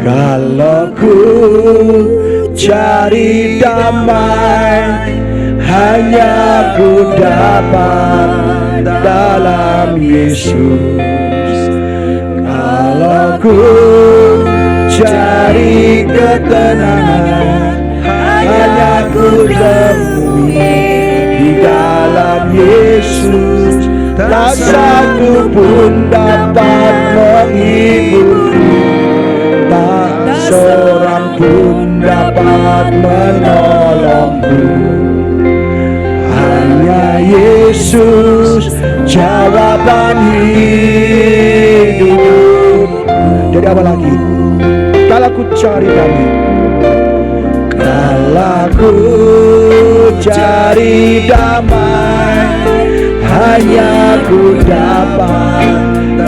Kalau ku cari damai, hanya ku dapat dalam Yesus. Kalau ku cari ketenangan, hanya ku temui di dalam Yesus. Tak satu pun dapat menghiburku, tak seorang pun dapat menolongku. Hanya Yesus jawaban hidup. Jadi apa lagi? Kalau ku cari damai, kalau ku cari damai, hanya ku dapat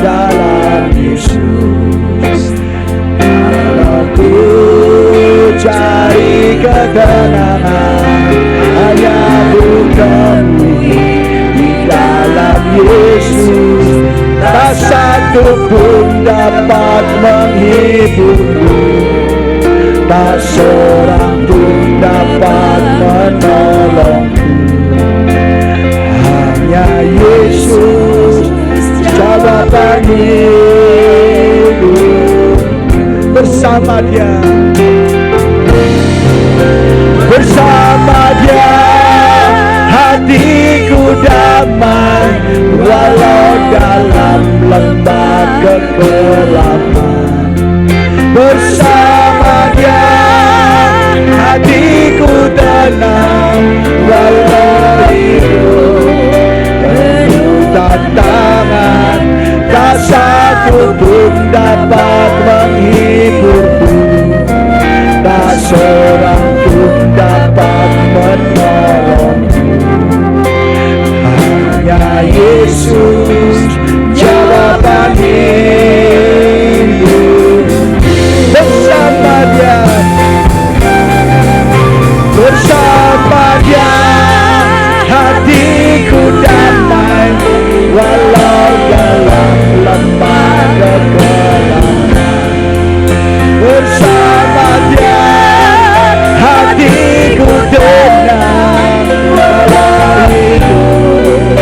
dalam Yesus. Kalau ku cari ketenangan, hanya ku temui di dalam Yesus. Tak satu pun dapat menghiburku, tak seorang pun dapat menolongku. Hanya Yesus jawaban hidup. Bersama Dia, bersama Dia hatiku damai, walau dalam lembah kegelapan. Bersama Dia hatiku tenang, walau hidup penuh tantangan. Tak satu pun dapat menghiburku, tak seorang pun dapat menolongku. Hanya Yesus jawaban hidup. Bersama Dia, bersama Dia hatiku damai, walau dalam lembah kegelapan. Bersama Dia hatiku tenang, walau hidup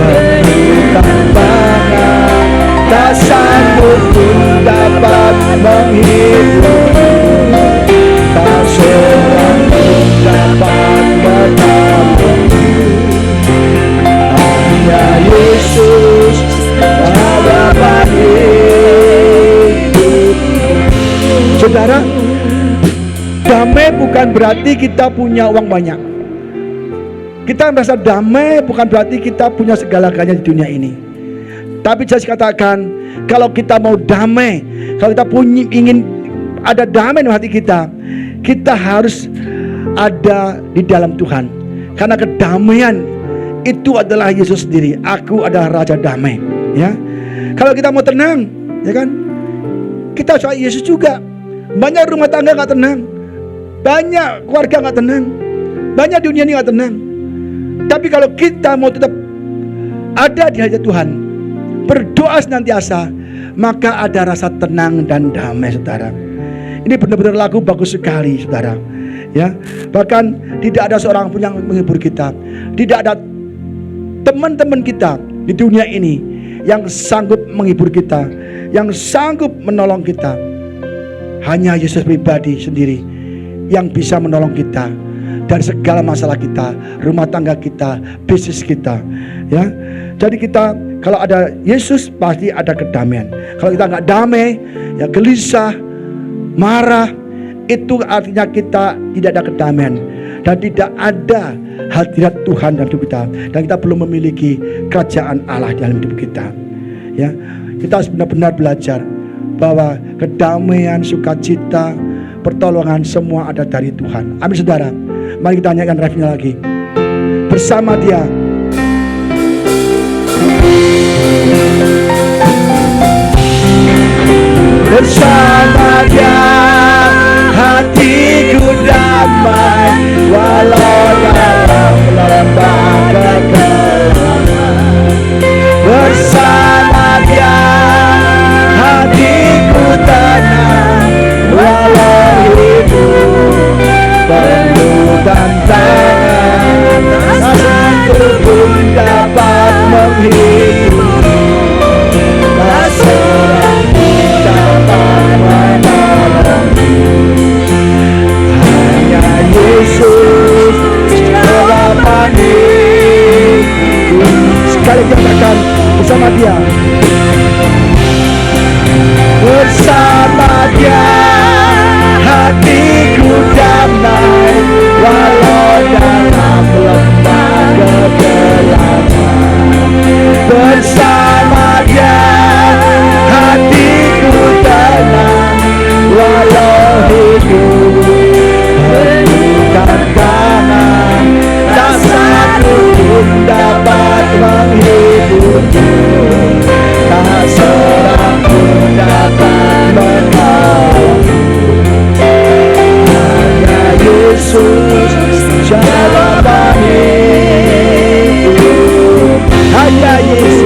penuh tantangan. Tak sanggup pun dapat menghiburku, tak seorang pun dapat menolongku. Hanya Yesus jawaban hidup. Saudara, damai bukan berarti kita punya uang banyak. Kita merasa damai bukan berarti kita punya segala-galanya di dunia ini. Tapi saya katakan, kalau kita mau damai, kalau kita ingin ada damai dalam hati kita, kita harus ada di dalam Tuhan. Karena kedamaian itu adalah Yesus sendiri. Aku adalah Raja Damai. Ya, kalau kita mau tenang, ya kan, kita soal Yesus juga. Banyak rumah tangga nggak tenang, banyak keluarga nggak tenang, banyak dunia ini nggak tenang. Tapi kalau kita mau tetap ada di hadirat Tuhan, berdoa senantiasa, maka ada rasa tenang dan damai, saudara. Ini benar-benar lagu bagus sekali, saudara. Ya, bahkan tidak ada seorang pun yang menghibur kita, tidak ada teman-teman kita di dunia ini yang sanggup menghibur kita, yang sanggup menolong kita. Hanya Yesus pribadi sendiri yang bisa menolong kita dari segala masalah kita, rumah tangga kita, bisnis kita. Ya, jadi kita kalau ada Yesus pasti ada kedamaian. Kalau kita nggak damai, ya gelisah, marah, itu artinya kita tidak ada kedamaian dan tidak ada hadirat Tuhan dalam hidup kita, dan kita belum memiliki kerajaan Allah dalam hidup kita. Ya, kita harus benar-benar belajar bahwa kedamaian, sukacita, pertolongan semua ada dari Tuhan. Amin, saudara. Mari kita nyanyikan refnya lagi. Bersama Dia. Bersama Dia hatiku damai, walau dalam lembah kegelapan. Bersama Dia hatiku tenang, Yesus.